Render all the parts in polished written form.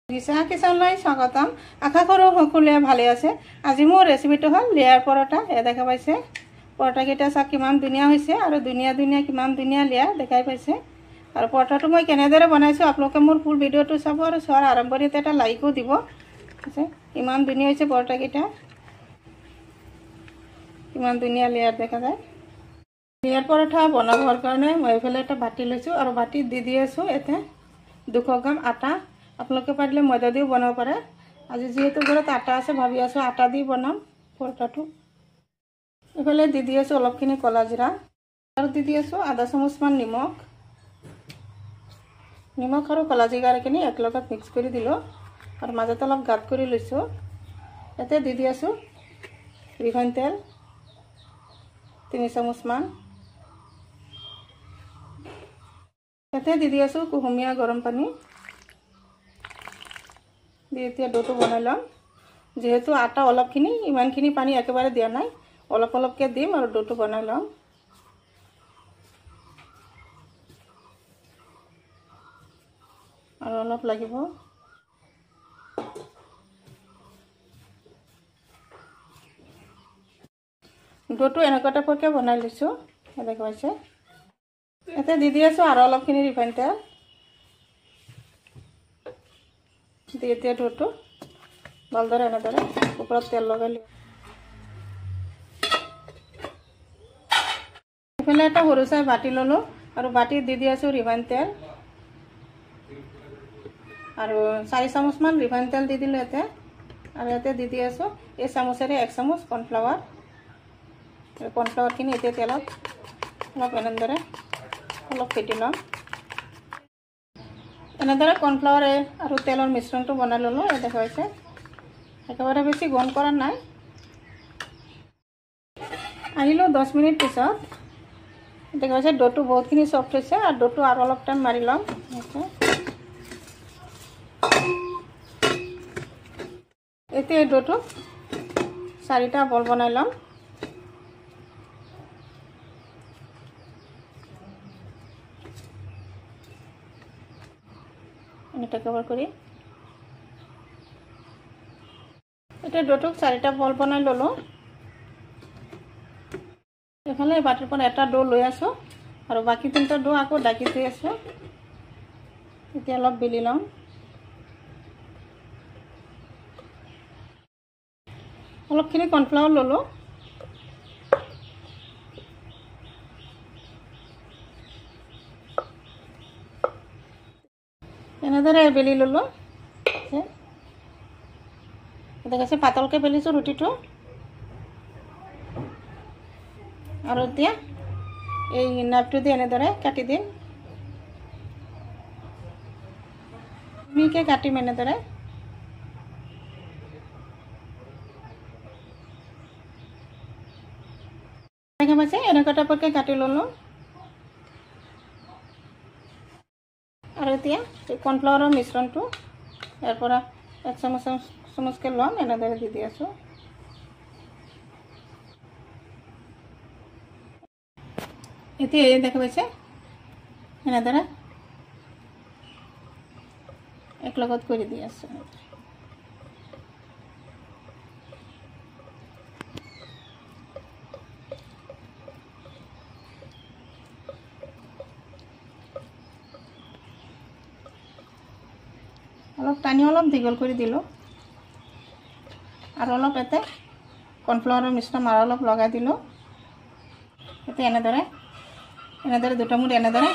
ৰিচা কিচেনলৈ স্বাগতম। আশা কৰোঁ সকলোৱে ভালে আছে। আজি মোৰ ৰেচিপিটো হ'ল লেয়াৰ পৰঠা। এয়া দেখা পাইছে পৰঠাকেইটা চাওক কিমান ধুনীয়া হৈছে আৰু ধুনীয়া কিমান ধুনীয়া লেয়াৰ দেখাই পাইছে। আৰু পৰঠাটো মই কেনেদৰে বনাইছোঁ আপোনালোকে মোৰ ফুল ভিডিঅ'টো চাব আৰু চোৱাৰ আৰম্ভণিতে এটা লাইকো দিব। আছে ইমান ধুনীয়া হৈছে পৰঠাকেইটা, কিমান ধুনীয়া লেয়াৰ দেখা যায়। লেয়াৰ পৰঠা বনাবৰ কাৰণে মই এইফালে এটা বাটি লৈছোঁ আৰু বাটিত দি আছোঁ ইয়াতে 200 গ্ৰাম আটা। আপোনালোকে পাৰিলে ময়দা দিও বনাব পাৰে। আজি যেহেতু ঘৰত আটা আছে ভাবি আছোঁ আটা দি বনাম পৰঠাটো। এইফালে দি আছোঁ অলপখিনি কলা জিৰা আৰু দি আছোঁ আধা চামুচমান নিমখ আৰু কলা জিৰাখিনি একেলগত মিক্স কৰি দিলোঁ আৰু মাজত অলপ গাঁত কৰি লৈছোঁ। ইয়াতে দি আছোঁ ৰিফাইন তেল 3 চামুচমান। ইয়াতে দি আছোঁ কুহুমীয়া গৰম পানী দি এতিয়া ডোটো বনাই ল'ম। যেহেতু আটা অলপখিনি ইমানখিনি পানী একেবাৰে দিয়া নাই, অলপকৈ দিম আৰু ডোটো বনাই ল'ম। আৰু অলপ লাগিব। ডোটো এনেকুৱা টাইপৰকৈ বনাই লৈছোঁ দেখা পাইছে। ইয়াতে দি আছোঁ আৰু অলপখিনি ৰিফাইন তেল দি এতিয়া ডোটো ভালদৰে এনেদৰে ওপৰত তেল লগাই লৈ এইফালে এটা সৰু চাই বাটি ল'লোঁ আৰু বাটিত দি আছোঁ ৰিফাইন তেল আৰু 4 চামুচমান ৰিফাইন তেল দি দিলোঁ ইয়াতে। আৰু ইয়াতে দি আছোঁ এই চামুচেৰে 1 চামুচ কৰ্ণফ্লাৱাৰখিনি এতিয়া তেলত অলপ এনেদৰে অলপ ফেটি ল'ম। এনেদৰে কৰ্ণফ্লাৱাৰ আৰু তেলৰ মিশ্ৰণটো বনাই ল'লোঁ। এই দেখা পাইছে একেবাৰে বেছি গৰম কৰা নাই। আহিলোঁ 10 মিনিট পিছত দেখা পাইছে ডোটো বহুতখিনি চফ্ট হৈছে আৰু ডোটো আৰু অলপ টাইম মাৰি ল'ম। এতিয়া এই ডোটো 4টা বল বনাই ল'ম। এটা কভাৰ কৰি এতিয়া ডোটোক 4টা বল বনাই ল'লোঁ। এইফালে বাটিৰ পৰা এটা ডো লৈ আছোঁ আৰু বাকী 3টা ডো আকৌ ঢাকি থৈ আছোঁ। এতিয়া অলপ বেলি ল'ম। অলপখিনি কৰ্ণফ্লাৱাৰ ল'লোঁ। এনেদৰে বেলি ল'লোঁ। দেখাইছে পাতলকৈ বেলিছোঁ ৰুটিটো। আৰু এতিয়া এই নাইফটো দি এনেদৰে কাটি দিম। মিহিকৈ কাটিম এনেদৰে। দেখা পাইছে এনেকুৱা টাইপৰকৈ কাটি ল'লোঁ। আৰু এতিয়া এই কৰ্ণফ্লাৱাৰৰ মিশ্ৰণটো ইয়াৰ পৰা 1 চামুচকৈ ল'ম। এনেদৰে দি আছোঁ। এতিয়া এই দেখা পাইছে এনেদৰে একলগত কৰি দি আছোঁ। অলপ টানি অলপ দীঘল কৰি দিলোঁ আৰু অলপ ইয়াতে কৰ্ণফ্লাৱাৰৰ মিশ্ৰণ আৰু অলপ লগাই দিলোঁ। এতিয়া এনেদৰে 2টা মুঠ এনেদৰে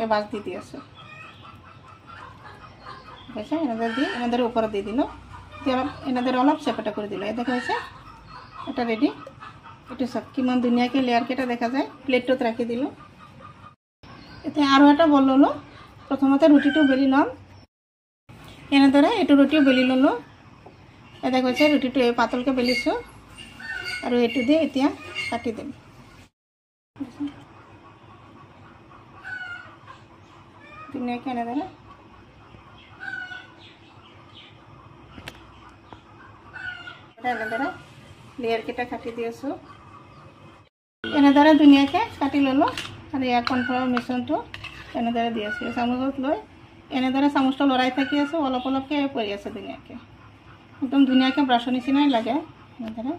এই বাছ দি আছোঁ। হৈছে এনেদৰে ওপৰত দি দিলোঁ। এতিয়া এনেদৰে অলপ চেপেটা কৰি দিলোঁ। এই দেখা হৈছে এটা ৰেডি। এইটো চাওক কিমান ধুনীয়াকৈ লেয়াৰকেইটা দেখা যায়। প্লেটটোত ৰাখি দিলোঁ। এতিয়া আৰু এটা বল ল'লোঁ। প্ৰথমতে ৰুটিটো বেলি ল'ম। এনেদৰে এইটো ৰুটিও বেলি ল'লোঁ। এটা কৈছে ৰুটিটো এই পাতলকৈ বেলিছোঁ আৰু এইটো দি এতিয়া কাটি দিম। ধুনীয়াকৈ এনেদৰে লেয়াৰকেইটা কাটি দি আছোঁ। এনেদৰে ধুনীয়াকৈ কাটি ল'লোঁ আৰু ইয়াৰ কৰ্ণফ্লাৱাৰ মিশ্ৰণটো এনেদৰে দি আছোঁ। চামুচত লৈ এনেদৰে চামুচটো লৰাই থাকি আছোঁ, অলপ অলপকৈ পৰি আছে ধুনীয়াকৈ, একদম ধুনীয়াকৈ ব্ৰাছৰ নিচিনাই লাগে। এনেদৰে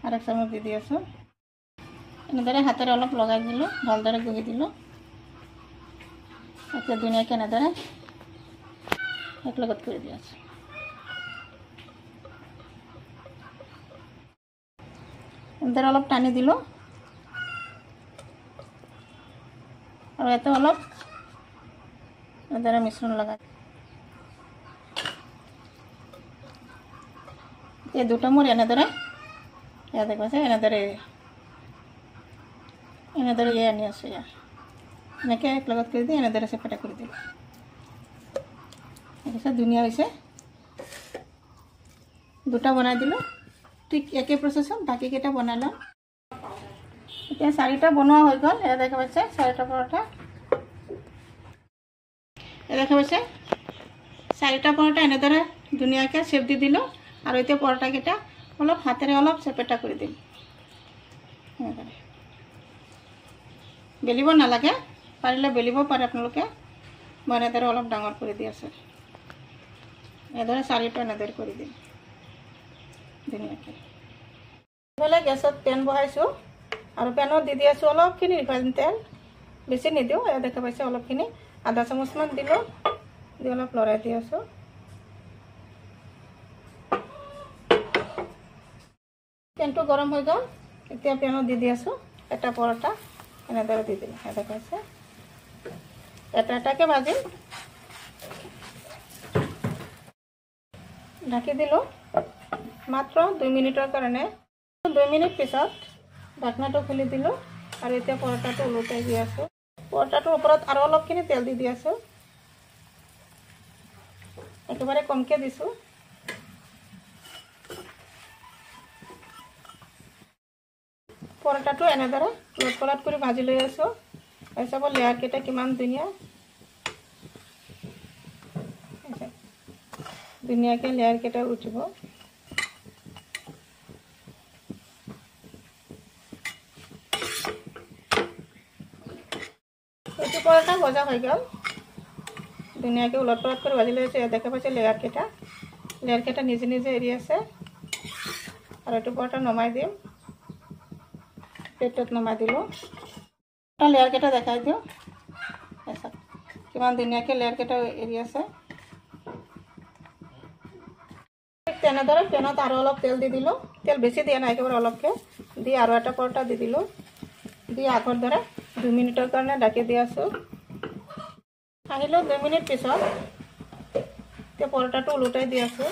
আৰু এক চামুচ দি আছোঁ। এনেদৰে হাতেৰে অলপ লগাই দিলোঁ, ভালদৰে গুহি দিলোঁ। এতিয়া ধুনীয়াকৈ এনেদৰে একলগত কৰি দি আছোঁ। এনেদৰে অলপ টানি দিলোঁ আৰু ইয়াতে অলপ এনেদৰে মিশ্ৰণ লগাই এই দুটা মোৰ এনেদৰে ইয়াতে কৈছে এনেদৰে আনি আছোঁ। ইয়াৰ এনেকৈ একলগত কৰি দি এনেদৰে চেপেটা কৰি দিলোঁ। তাৰপিছত ধুনীয়া হৈছে। দুটা বনাই দিলোঁ, ঠিক একে প্ৰচেছত বাকীকেইটা বনাই লওঁ। এতিয়া 4টা বনোৱা হৈ গ'ল। এয়া দেখা পাইছে 4টা পৰঠা। এয়া দেখা পাইছে 4টা পৰঠা এনেদৰে ধুনীয়াকৈ চেপ দি দিলোঁ আৰু এতিয়া পৰঠাকেইটা অলপ হাতেৰে অলপ চেপেটা কৰি দিম। এনেদৰে বেলিব নালাগে, পাৰিলে বেলিব পাৰে আপোনালোকে। মই এনেদৰে অলপ ডাঙৰ কৰি দি আছোঁ। এনেদৰে 4টা এনেদৰে কৰি দিম ধুনীয়াকৈ। এইফালে গেছত পেন বহাইছোঁ আৰু পেনত দি আছোঁ অলপখিনি ৰিফাইন তেল, বেছি নিদিওঁ। এয়া দেখা পাইছে অলপখিনি, আধা চামুচমান দিলোঁ, দি অলপ লৰাই দি আছোঁ। পেনটো গৰম হৈ গ'ল। এতিয়া পেনত দি আছোঁ এটা পৰঠা, এনেদৰে দি দিলোঁ। এয়া দেখা পাইছে এটা এটাকৈ ভাজিম। ঢাকি দিলোঁ মাত্ৰ 2 মিনিটৰ কাৰণে। 2 মিনিট পিছত ঢাকনাটো খুলি দিলোঁ আৰু এতিয়া পৰঠাটো ওলোটাই দি আছোঁ। পৰঠাটোৰ ওপৰত আৰু অলপখিনি তেল দি আছোঁ, একেবাৰে কমকৈ দিছোঁ। পৰঠাটো এনেদৰে লট পলট কৰি ভাজি লৈ আছোঁ। চাব লেয়াৰকেইটা কিমান ধুনীয়া, ধুনীয়াকৈ লেয়াৰকেইটা উঠিব। এইটো পৰঠা ভজা হৈ গ'ল। ধুনীয়াকৈ উলট পলট কৰি ভাজি লৈ আছোঁ। দেখা পাইছে লেয়াৰকেইটা নিজে নিজে এৰি আছে। আৰু এইটো পৰঠা নমাই দিম, প্লেটত নমাই দিলোঁ। লেয়াৰকেইটা দেখাই দিওঁ, কিমান ধুনীয়াকৈ লেয়াৰকেইটা এৰি আছে। তেনেদৰে পেনত আৰু অলপ তেল দি দিলোঁ, তেল বেছি দিয়া নাই, একেবাৰে অলপকৈ দি আৰু এটা পৰঠা দি দিলোঁ। দি আগৰ দৰে 2 মিনিটৰ কাৰণে ঢাকি দি আছোঁ। আহিলোঁ 2 মিনিট পিছত। এতিয়া পৰঠাটো ওলোটাই দি আছোঁ।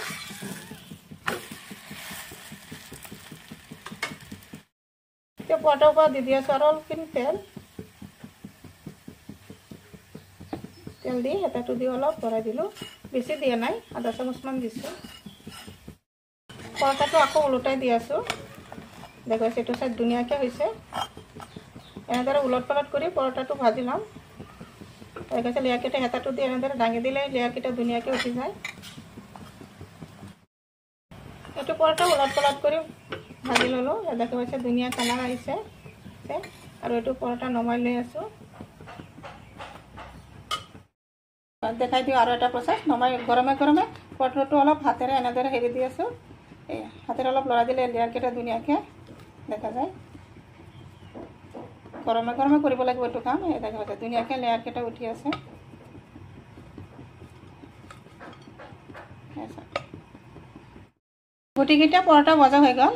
এতিয়া পৰঠাৰ ওপৰত দি আছোঁ আৰু অলপখিনি তেল দি হেতাটো দি অলপ ভৰাই দিলোঁ, বেছি দিয়া নাই, আধা চামুচমান দিছোঁ। পৰঠাটো আকৌ ওলোটাই দি আছোঁ। দেখুৱাইছে এইটো চাইড ধুনীয়াকৈ হৈছে। এনেদৰে উলট পালট কৰি পৰঠাটো ভাজি ল'ম। দেখুৱাইছে লেয়াৰকেইটা হেতাটো দি এনেদৰে দাঙি দিলে লেয়াৰকেইটা ধুনীয়াকৈ উঠি যায়। এইটো পৰঠা উলট পালট কৰি ভাজি ল'লোঁ। দেখা পাইছে ধুনীয়া কালাৰ আহিছে। আৰু এইটো পৰঠা নমাই লৈ আছোঁ। দেখাই দিওঁ আৰু এটা প্ৰচেছ। নমাই গৰমে গৰমে পৰঠাটো অলপ হাতেৰে এনেদৰে হেৰি দি আছোঁ। হাতেৰে অলপ লৰাই দিলে লেয়াৰকেইটা ধুনীয়াকৈ দেখা যায়। গৰমে গৰমে কৰিব লাগিব এইটো কাম। দেখা পাইছে ধুনীয়াকৈ লেয়াৰকেইটা উঠি আছে। গুটিকেইটা পৰঠা ভজা হৈ গ'ল।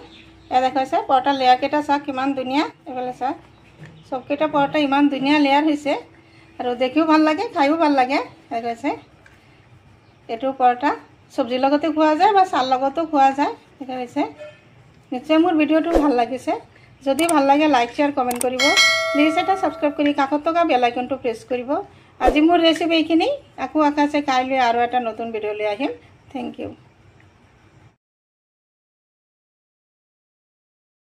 এয়া দেখাইছে পৰঠা লেয়াৰকেইটা চাওক কিমান ধুনীয়া। এইফালে চাওক চবকেইটা পৰঠা ইমান ধুনীয়া লেয়াৰ হৈছে আৰু দেখিও ভাল লাগে, খায়ো ভাল লাগে। দেখাইছে এইটো পৰঠা চব্জিৰ লগতো খোৱা যায় বা চাহৰ লগতো খোৱা যায়। দেখা পাইছে নিশ্চয় মোৰ ভিডিঅ'টো ভাল লাগিছে। যদি ভাল লাগে লাইক শ্বেয়াৰ কমেণ্ট কৰিব। প্লিজ এটা ছাবস্ক্ৰাইব কৰি কাষত থকা বেল আইকনটো প্ৰেছ কৰিব। আজি মোৰ ৰেচিপি এইখিনি। আকৌ আশা আছে কাইলৈ আৰু এটা নতুন ভিডিঅ' লৈ আহিম। Thank U.